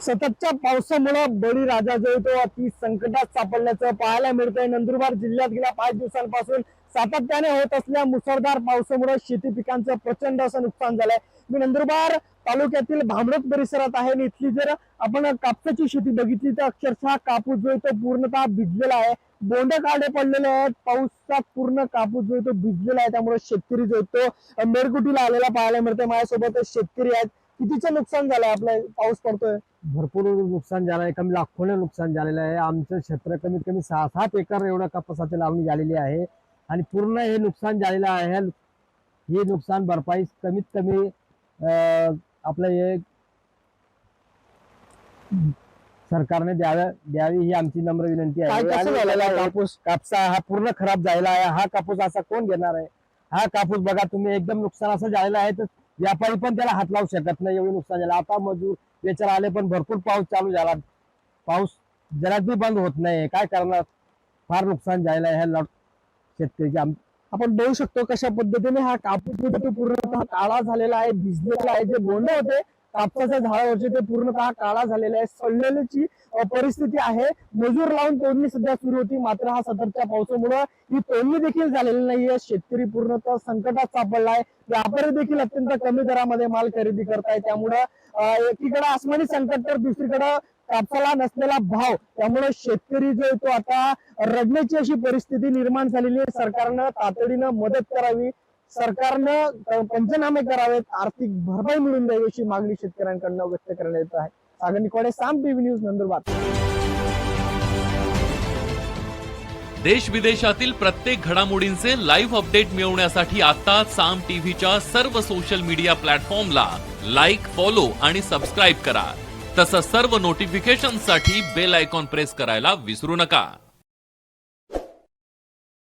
सततच्या पावसामुळे बळीराजा जो आहे तो अति संकटात सापडल्याचं पाहायला मिळतंय। नंदुरबार जिल्ह्यात गेल्या 5 दिवसांपासून सातत्याने होत असलेल्या मुसळधार पावसामुळे शेती पिकांचं प्रचंड असं नुकसान झालंय। मी नंदुरबार तालुक्यातील भामरत परिसरात आहे आणि इथली जर आपण कापसाची शेती बघितली तर अक्षरशः कापूस जो आहे तो पूर्णतः भिजलेला आहे, बोंड काढे पडलेले आहेत, पावसात पूर्ण कापूस जो आहे तो भिजलेला आहे। त्यामुळे शेतकरी जो आहे तो मेरकुटीला आलेला पाहायला मिळतोय। माझ्यासोबत शेतकरी आहेत। कितीचं नुकसान झालंय? आपलं पाऊस पडतोय, भरपूर नुकसान झालं आहे, कमी लाखोने नुकसान झालेलं आहे। आमचं क्षेत्र कमीत कमी 6-7 एकर एवढं कापसाची लावणी झालेली आहे आणि पूर्ण हे नुकसान झालेलं आहे। हे नुकसान भरपाई कमीत कमी आपलं हे सरकारने द्यावी ही आमची नम्र विनंती आहे। कसं झालेला आहे कापूस हा पूर्ण खराब झालेला आहे। हा कापूस असा कोण घेणार आहे? हा कापूस बघा तुम्ही, एकदम नुकसान असं झालेलं आहे तर व्यापारी पण त्याला हात लावू शकत नाही, एवढं नुकसान झालं। आता मजूर वेचार आले पण भरपूर पाऊस चालू झाला, पाऊस जरा बी बंद होत नाही, काय करणार? फार नुकसान झालेलं आहे ह्या शेतकऱ्याचे। आपण बघू शकतो कशा पद्धतीने हा कापूस पूर्णतः काळा झालेला आहे, भिजलेला आहे। जे बोंड होते कापसाच्या झाडावरचे ते पूर्णतः काळा झालेला आहे, सडलेल्याची परिस्थिती आहे। मजूर लावून तोडणी सध्या सुरू होती, मात्र हा सततच्या पावसामुळे ही तोडणी देखील झालेली नाहीये। शेतकरी पूर्णतः संकटात सापडला आहे। व्यापारी देखील अत्यंत कमी दरामध्ये माल खरेदी करतायत। त्यामुळे एकीकडे आसमानी संकट तर दुसरीकडे कापसाला नसलेला भाव, त्यामुळे शेतकरी जो आहे तो आता रडण्याची अशी परिस्थिती निर्माण झालेली आहे। सरकारनं तातडीनं मदत करावी, सरकारनं पंचनामे करावेत, आर्थिक भरपाई मिळून द्यावी अशी मागणी शेतकऱ्यांकडून व्यक्त करण्यात येत आहे। सागर निकोडे, साम टीव्ही न्यूज, नंदुरबार। देश विदेशातील प्रत्येक घडामोडींचे लाईव्ह अपडेट मिळवण्यासाठी आता साम टीव्हीच्या सर्व सोशल मीडिया प्लॅटफॉर्मला लाईक, फॉलो आणि सबस्क्राईब करा। तसंच सर्व नोटिफिकेशनसाठी बेल आयकॉन प्रेस करायला विसरू नका।